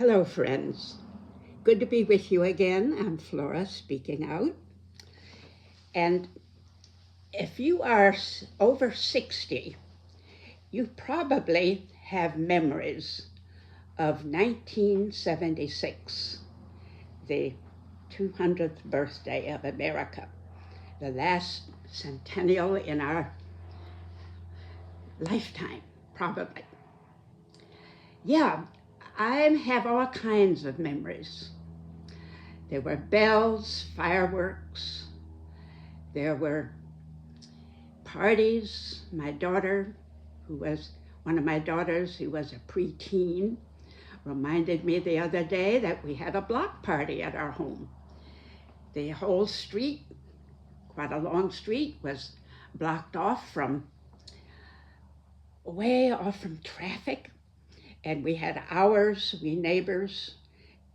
Hello, friends. Good to be with you again. I'm Flora speaking out. And if you are over 60, you probably have memories of 1976, the 200th birthday of America, the last centennial in our lifetime, probably. Yeah, I have all kinds of memories. There were bells, fireworks, there were parties. My daughter, who was one of my daughters who was a preteen, reminded me the other day that we had a block party at our home. The whole street, quite a long street, was blocked off from way off from traffic, and we had hours, we neighbors,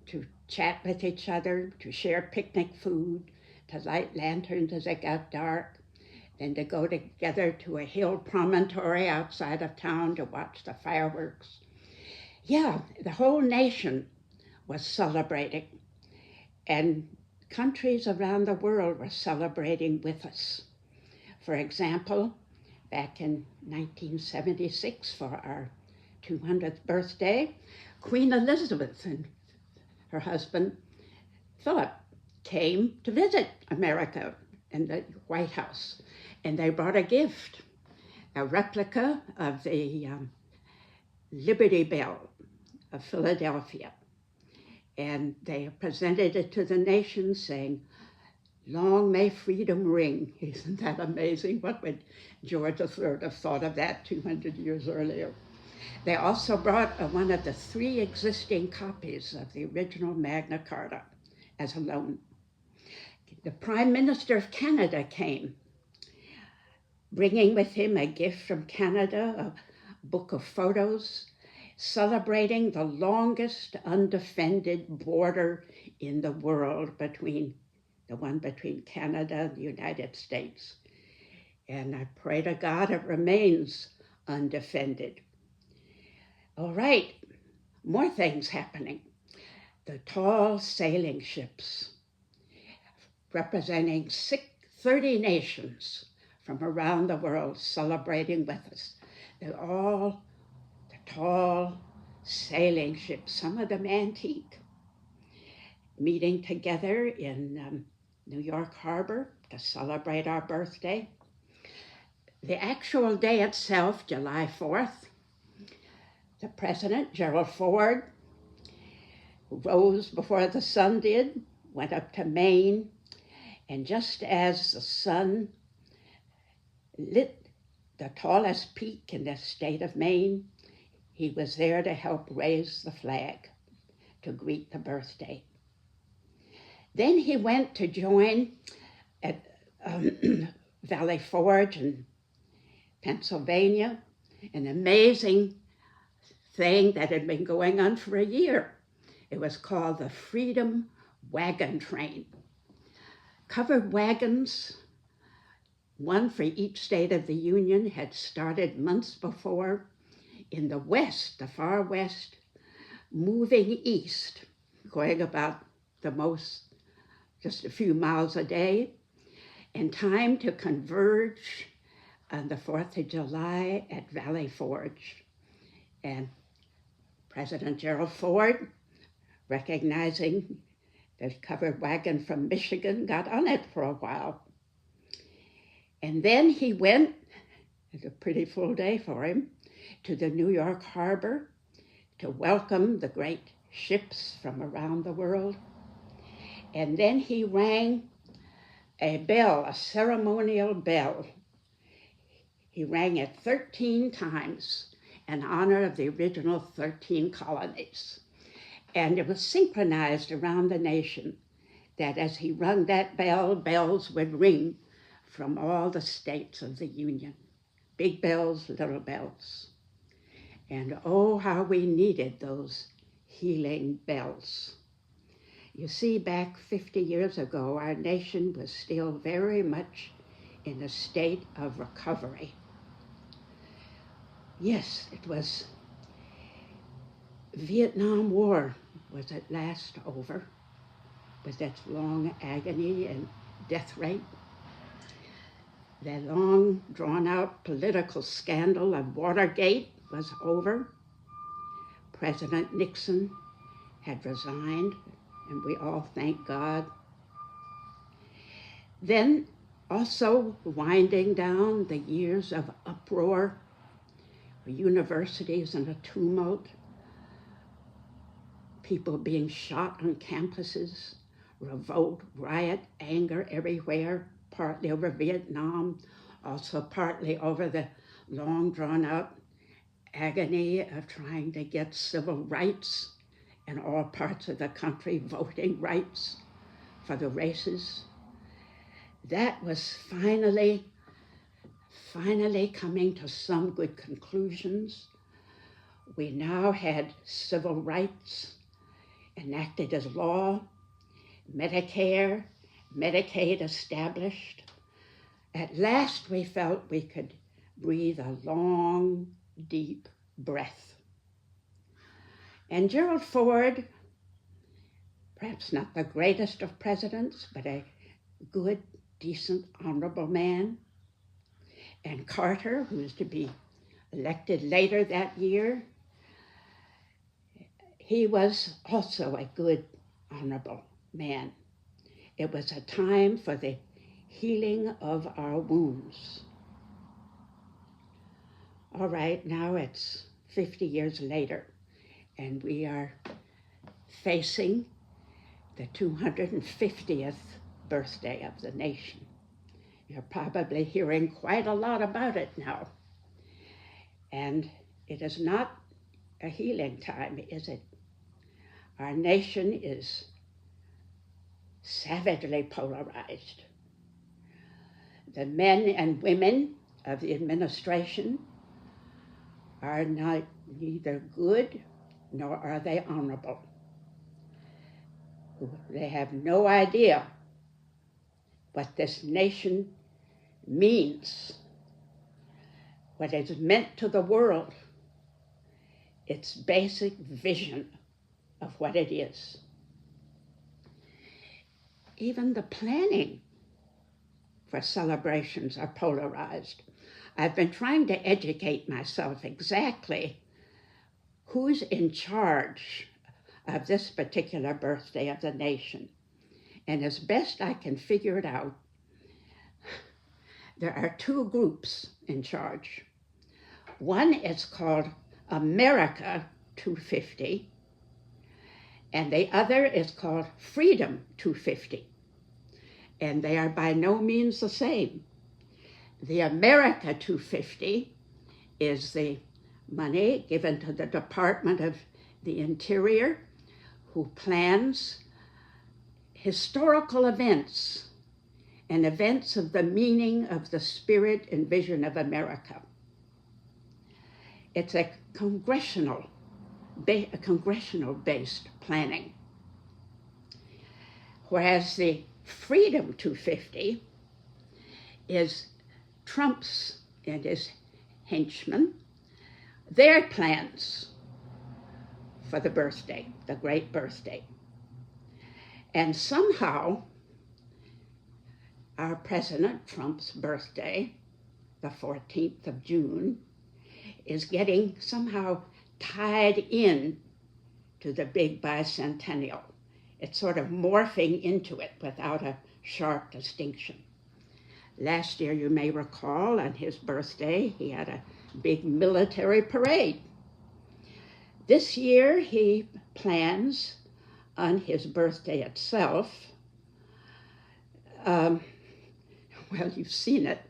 to chat with each other, to share picnic food, to light lanterns as it got dark, then to go together to a hill promontory outside of town to watch the fireworks. Yeah, the whole nation was celebrating, and countries around the world were celebrating with us. For example, back in 1976 for our 200th birthday, Queen Elizabeth and her husband Philip came to visit America in the White House, and they brought a gift, a replica of the Liberty Bell of Philadelphia. And they presented it to the nation saying, "Long may freedom ring." Isn't that amazing? What would George III have thought of that 200 years earlier? They also brought one of the 3 existing copies of the original Magna Carta as a loan. The Prime Minister of Canada came, bringing with him a gift from Canada, a book of photos, celebrating the longest undefended border in the world between Canada and the United States. And I pray to God it remains undefended. All right, more things happening. The tall sailing ships representing 30 nations from around the world celebrating with us. They're all the tall sailing ships, some of them antique, meeting together in New York Harbor to celebrate our birthday. The actual day itself, July 4th, the President, Gerald Ford, rose before the sun did, went up to Maine, and just as the sun lit the tallest peak in the state of Maine, he was there to help raise the flag to greet the birthday. Then he went to join at Valley Forge in Pennsylvania, an amazing thing that had been going on for a year. It was called the Freedom Wagon Train. Covered wagons, one for each state of the Union, had started months before in the West, the far West, moving east, going about just a few miles a day, in time to converge on the 4th of July at Valley Forge. And President Gerald Ford, recognizing the covered wagon from Michigan, got on it for a while. And then he went, it was a pretty full day for him, to the New York Harbor to welcome the great ships from around the world. And then he rang a bell, a ceremonial bell. He rang it 13 times in honor of the original 13 colonies. And it was synchronized around the nation that as he rung that bell, bells would ring from all the states of the Union. Big bells, little bells. And oh, how we needed those healing bells. You see, back 50 years ago, our nation was still very much in a state of recovery. Yes, it was Vietnam War was at last over with its long agony and death rate. The long drawn out political scandal of Watergate was over. President Nixon had resigned, and we all thank God. Then also winding down the years of uproar, universities in a tumult, people being shot on campuses, revolt, riot, anger everywhere, partly over Vietnam, also partly over the long drawn out agony of trying to get civil rights in all parts of the country, voting rights for the races. That was finally coming to some good conclusions. We now had civil rights enacted as law, Medicare, Medicaid established. At last we felt we could breathe a long, deep breath. And Gerald Ford, perhaps not the greatest of presidents, but a good, decent, honorable man, and Carter, who was to be elected later that year, he was also a good, honorable man. It was a time for the healing of our wounds. All right, now it's 50 years later, and we are facing the 250th birthday of the nation. You're probably hearing quite a lot about it now. And it is not a healing time, is it? Our nation is savagely polarized. The men and women of the administration are neither good nor are they honorable. They have no idea what this nation means, what it's meant to the world, its basic vision of what it is. Even the planning for celebrations are polarized. I've been trying to educate myself exactly who's in charge of this particular birthday of the nation. And as best I can figure it out, there are two groups in charge. One is called America 250, and the other is called Freedom 250. And they are by no means the same. The America 250 is the money given to the Department of the Interior, who plans historical events and events of the meaning of the spirit and vision of America. It's a congressional-based planning. Whereas the Freedom 250 is Trump's and his henchmen, their plans for the birthday, the great birthday. And somehow, our President Trump's birthday, the 14th of June, is getting somehow tied in to the big bicentennial. It's sort of morphing into it without a sharp distinction. Last year, you may recall, on his birthday, he had a big military parade. This year, he plans on his birthday itself, well, you've seen it,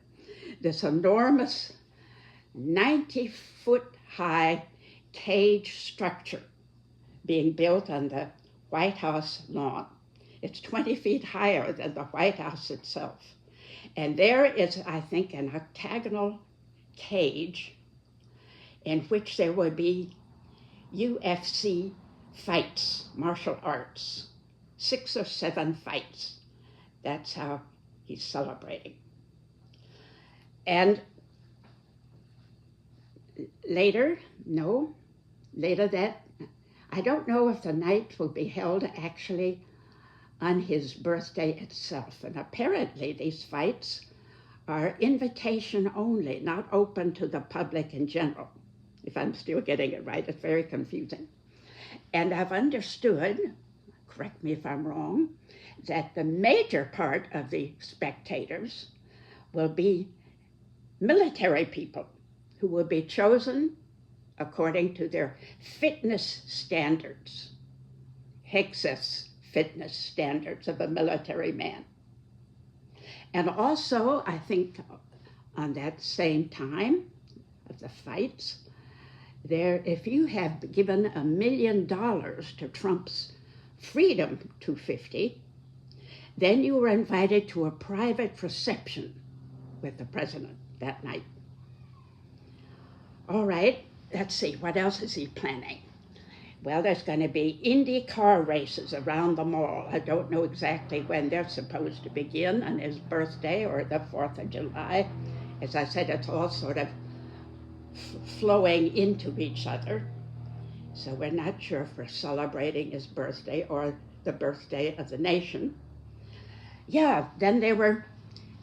this enormous 90-foot-high cage structure being built on the White House lawn. It's 20 feet higher than the White House itself. And there is, I think, an octagonal cage in which there would be UFC fights, martial arts, 6 or 7 fights. That's how he's celebrating. And later that I don't know if the night will be held actually on his birthday itself. And apparently these fights are invitation only, not open to the public in general. If I'm still getting it right, it's very confusing. And I've understood, correct me if I'm wrong, that the major part of the spectators will be military people who will be chosen according to their fitness standards, Hex's fitness standards of a military man. And also, I think on that same time of the fights, there, if you have given $1 million to Trump's Freedom 250, then you were invited to a private reception with the president that night. All right, let's see, what else is he planning? Well, there's going to be Indy car races around the mall. I don't know exactly when they're supposed to begin, on his birthday or the 4th of July. As I said, it's all sort of flowing into each other. So we're not sure if we're celebrating his birthday or the birthday of the nation. Yeah, then there were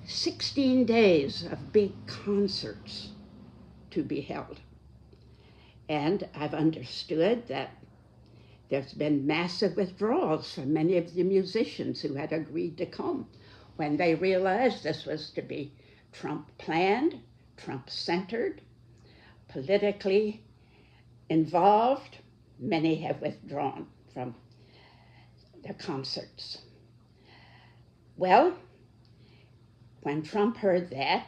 16 days of big concerts to be held. And I've understood that there's been massive withdrawals from many of the musicians who had agreed to come when they realized this was to be Trump planned, Trump centered, politically involved. Many have withdrawn from the concerts. Well, when Trump heard that,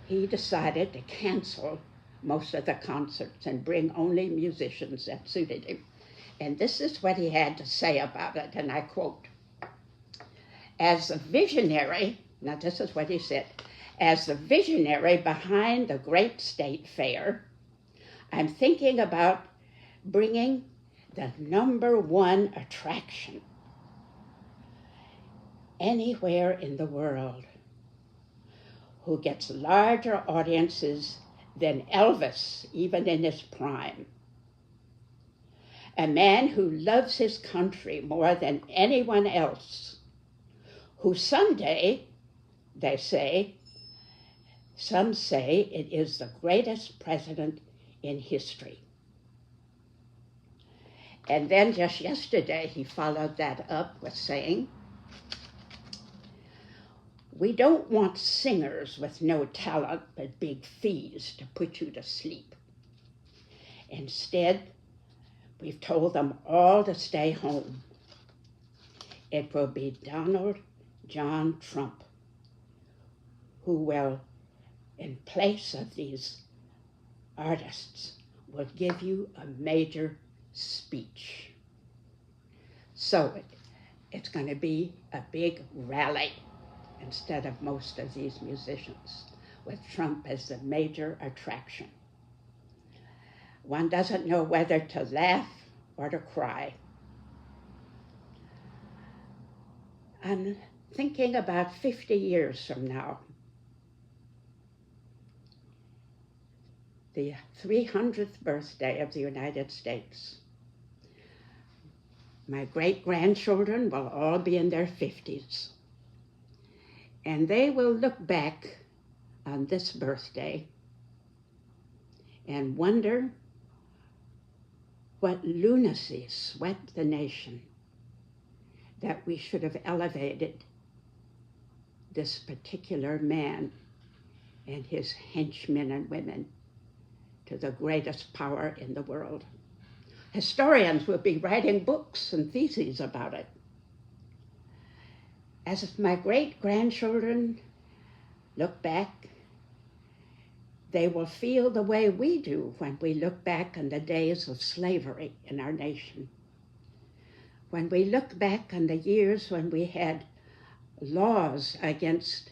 he decided to cancel most of the concerts and bring only musicians that suited him. And this is what he had to say about it, and I quote, "As the visionary," now this is what he said, "as the visionary behind the great state fair, I'm thinking about bringing the #1 attraction anywhere in the world, who gets larger audiences than Elvis, even in his prime. A man who loves his country more than anyone else, who someday, they say, some say it is the greatest president in history." And then just yesterday, he followed that up with saying, "We don't want singers with no talent but big fees to put you to sleep. Instead, we've told them all to stay home. It will be Donald John Trump who will, in place of these artists, will give you a major speech." So it's going to be a big rally instead of most of these musicians, with Trump as the major attraction. One doesn't know whether to laugh or to cry. I'm thinking about 50 years from now, the 300th birthday of the United States. My great-grandchildren will all be in their 50s. And they will look back on this birthday and wonder what lunacy swept the nation that we should have elevated this particular man and his henchmen and women to the greatest power in the world. Historians will be writing books and theses about it. As if my great-grandchildren look back, they will feel the way we do when we look back on the days of slavery in our nation. When we look back on the years when we had laws against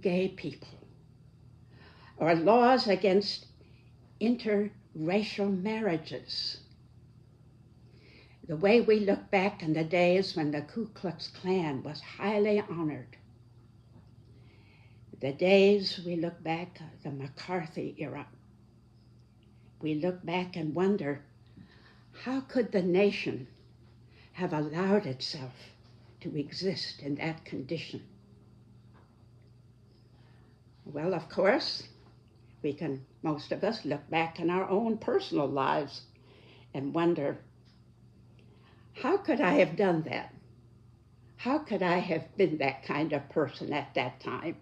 gay people, or laws against interracial marriages. The way we look back on the days when the Ku Klux Klan was highly honored. The days we look back at the McCarthy era. We look back and wonder How could the nation have allowed itself to exist in that condition? Well, of course, we can, most of us, look back in our own personal lives and wonder, how could I have done that? How could I have been that kind of person at that time?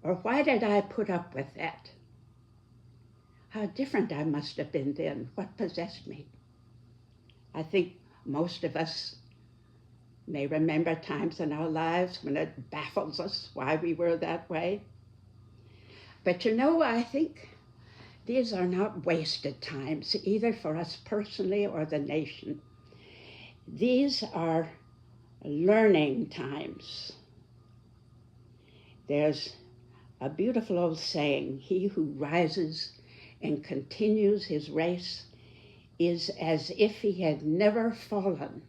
Or why did I put up with that? How different I must have been then. What possessed me? I think most of us may remember times in our lives when it baffles us why we were that way. But I think these are not wasted times, either for us personally or the nation. These are learning times. There's a beautiful old saying, he who rises and continues his race is as if he had never fallen.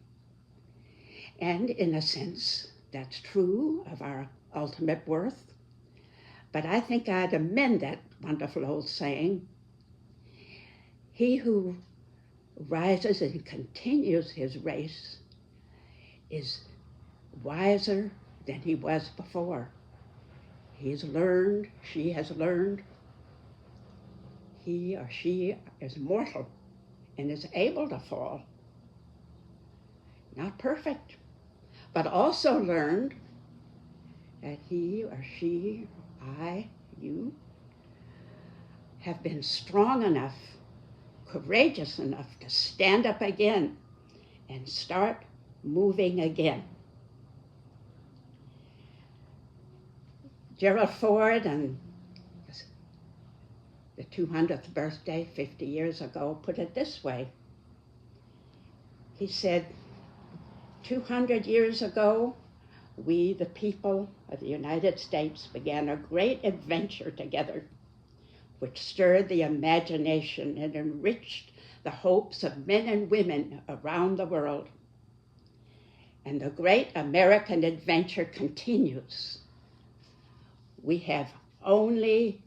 And in a sense, that's true of our ultimate worth. But I think I'd amend that wonderful old saying, he who rises and continues his race is wiser than he was before. He's learned, she has learned. He or she is mortal and is able to fall. Not perfect, but also learned that he or she, I, you, have been strong enough, courageous enough to stand up again and start moving again. Gerald Ford, on the 200th birthday 50 years ago, put it this way. He said, 200 years ago, we, the people of the United States, began a great adventure together, which stirred the imagination and enriched the hopes of men and women around the world. And the great American adventure continues. We have only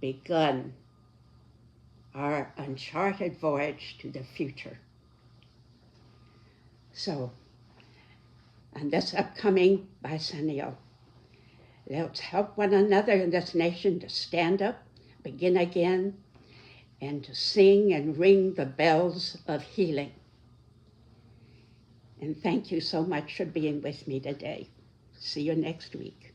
begun our uncharted voyage to the future. So, on this upcoming bicentennial, let's help one another in this nation to stand up, begin again, and to sing and ring the bells of healing. And thank you so much for being with me today. See you next week.